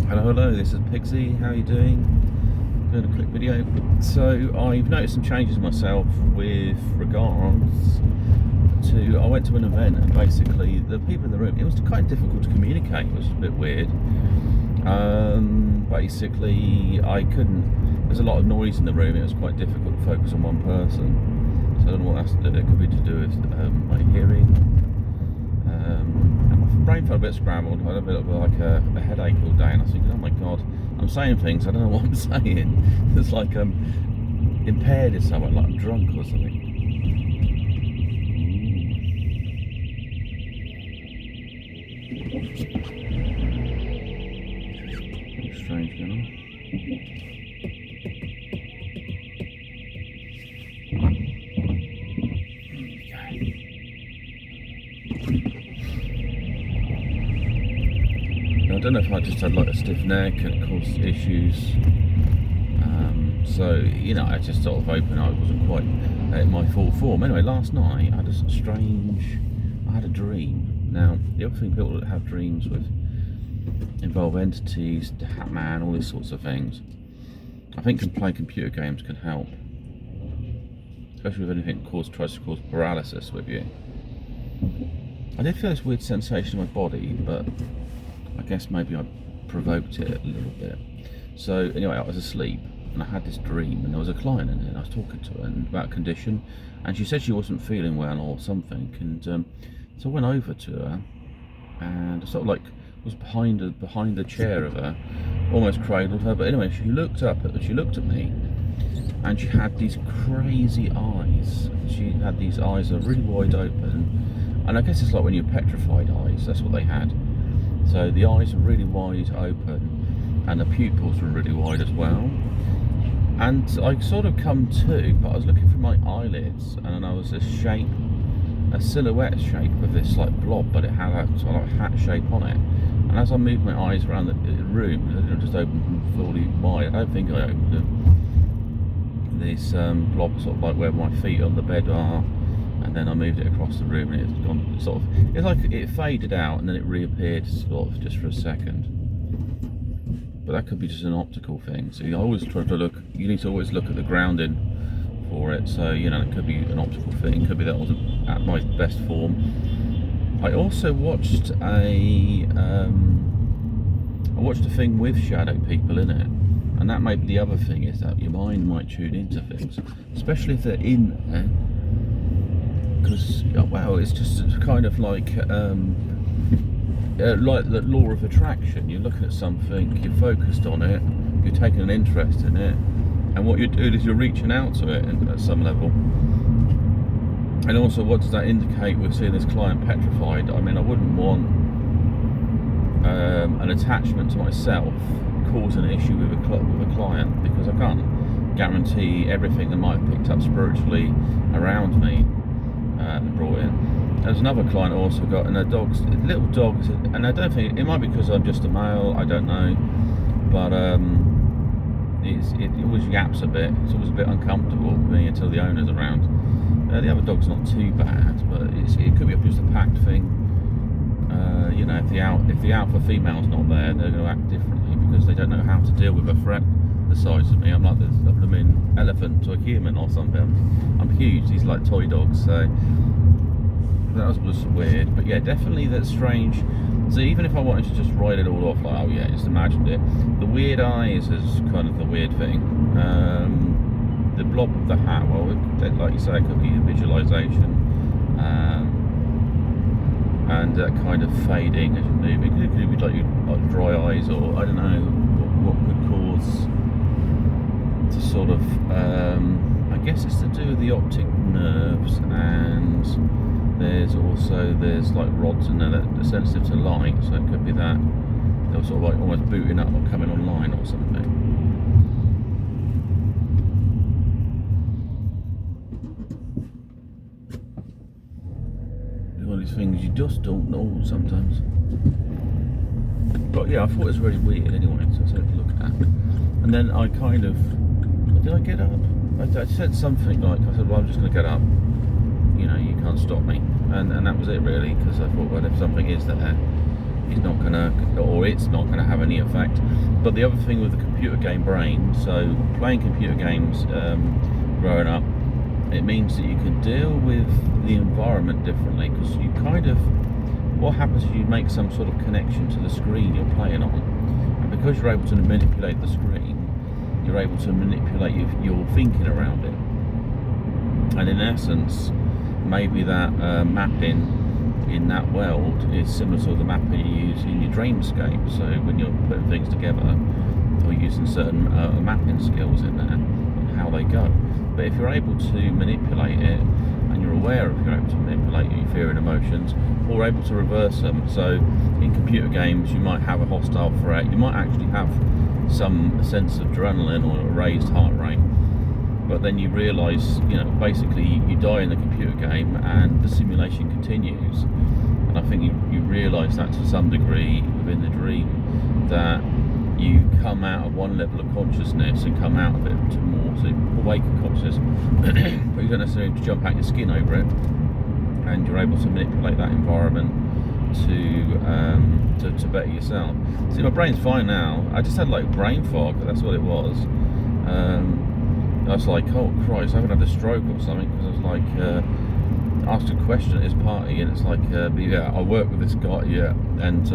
Hello, this is Pixie. How are you doing? Doing a quick video. So I've noticed some changes myself with regards to, I went to an event and basically the people in the room, it was quite difficult to communicate. It was a bit weird. Basically I couldn't, there's a lot of noise in the room. It was quite difficult to focus on one person. So I don't know what that's to do. It could be to do with my hearing. And my brain felt a bit scrambled. I had a bit of like a headache all day, and I was thinking, oh my god, I'm saying things, I don't know what I'm saying. It's like I'm impaired in some way, like I'm drunk or something. Strange going on. I don't know if I just had like a stiff neck and caused issues. So, you know, I just sort of hoping I wasn't quite in my full form. Anyway, last night I had I had a dream. Now, the other thing people that have dreams with involve entities, the Hatman, all these sorts of things. I think playing computer games can help. Especially with anything that tries to cause paralysis with you. I did feel this weird sensation in my body, but I guess maybe I provoked it a little bit. So anyway, I was asleep and I had this dream, and there was a client in it, and I was talking to her about a condition, and she said she wasn't feeling well or something, and so I went over to her and I sort of like was behind the chair of her, almost cradled her, but anyway, she looked at me, and she had these crazy eyes. She had these eyes that were really wide open, and I guess it's like when you're petrified eyes, that's what they had. So the eyes were really wide open, and the pupils were really wide as well. And I sort of come to, but I was looking for my eyelids, and I was this shape, a silhouette shape of this like blob, but it had a sort of like hat shape on it. And as I moved my eyes around the room, they didn't just open fully wide. I don't think I opened them. This blob sort of like where my feet on the bed are. And then I moved it across the room, and it's gone sort of, it's like it faded out and then it reappeared sort of just for a second. But that could be just an optical thing. So you always try to look, you need to always look at the grounding for it. So, you know, it could be an optical thing, it could be that I wasn't at my best form. I also watched a thing with shadow people in it. And that may be the other thing, is that your mind might tune into things, especially if they're in there. Because, wow, it's just kind of like the law of attraction. You're looking at something, you're focused on it, you're taking an interest in it, and what you're doing is you're reaching out to it at some level. And also, what does that indicate with seeing this client petrified? I mean, I wouldn't want an attachment to myself causing an issue with a client, because I can't guarantee everything that might have picked up spiritually around me and brought in. There's another client also got, and little dogs, and I don't think, it might be because I'm just a male, I don't know, but it always yaps a bit. It's always a bit uncomfortable for me until the owner's around. The other dog's not too bad, but it could be just a packed thing. You know, if the alpha female's not there, they're going to act differently because they don't know how to deal with a threat the size of me. I'm like the blooming elephant to a human or something. I'm huge. These like toy dogs. So that was weird. But yeah, definitely that's strange. So even if I wanted to just write it all off, like, oh yeah, just imagined it. The weird eyes is kind of the weird thing. The blob of the hat, well, like you say, it could be a visualization. And that kind of fading as you move. It could be like dry eyes, or I don't know what could cause to sort of, I guess it's to do with the optic nerves, and there's like rods in there that are sensitive to light, so it could be that they're sort of like almost booting up or coming online or something. One of these things you just don't know sometimes. But yeah, I thought it was very weird anyway, so I said to look at. And then I kind of, did I get up? I said something like, I said, well, I'm just going to get up. You know, you can't stop me. And that was it really, because I thought, well, if something is there, is not gonna, or it's not gonna have any effect. But the other thing with the computer game brain, so playing computer games growing up, it means that you can deal with the environment differently, because you kind of, what happens is you make some sort of connection to the screen you're playing on, and because you're able to manipulate the screen, you're able to manipulate your thinking around it. And in essence, maybe that mapping in that world is similar to the mapper you use in your dreamscape. So when you're putting things together, or using certain mapping skills in there, and how they go. But if you're able to manipulate it, and you're aware if you're able to manipulate your fear and emotions, or able to reverse them. So in computer games, you might have a hostile threat, you might actually have some sense of adrenaline or a raised heart rate, but then you realise, you know, basically you die in the computer game and the simulation continues. And I think you realise that to some degree within the dream, that you come out of one level of consciousness and come out of it to more to awakened consciousness, but you don't necessarily have to jump out your skin over it, and you're able to manipulate that environment to better yourself. See, my brain's fine now. I just had like brain fog, that's what it was. I was like, oh Christ, I haven't had a stroke or something, because I was like asked a question at this party, and it's like, yeah, I work with this guy, yeah, and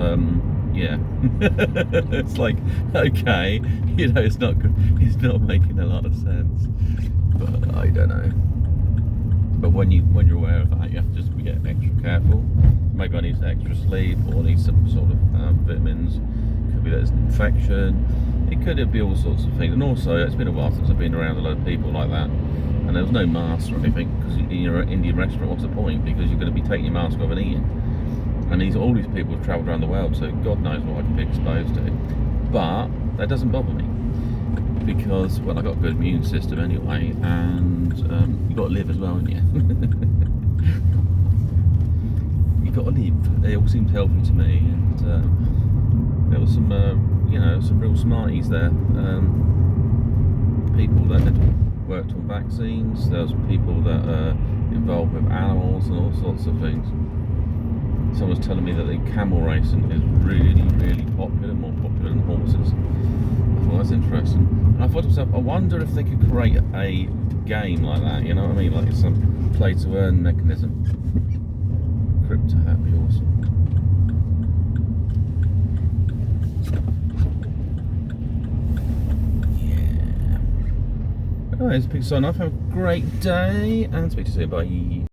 yeah. It's like, okay, you know, it's not making a lot of sense, but I don't know. But when you're aware of that, you have to just get extra careful. Maybe I need some extra sleep, or need some sort of vitamins. Could be that it's an infection. It could be all sorts of things. And also, it's been a while since I've been around a lot of people like that, and there was no mask or anything, because in your Indian restaurant, what's the point? Because you're going to be taking your mask off and eating. And all these people have travelled around the world, so God knows what I could be exposed to. But that doesn't bother me, because, well, I've got a good immune system anyway, and you've got to live as well, haven't you? You've got to live. It all seemed healthy to me, and there was some, you know, some real smarties there. People that had worked on vaccines, there was people that are involved with animals and all sorts of things. Someone was telling me that the camel racing is really, really popular, more popular than horses. I thought that's interesting. And I thought to myself, I wonder if they could create a game like that, you know what I mean? Like some play to earn mechanism. Crypto, that'd be awesome. Yeah. Anyways, big sign off. Have a great day, and speak to you soon. Bye.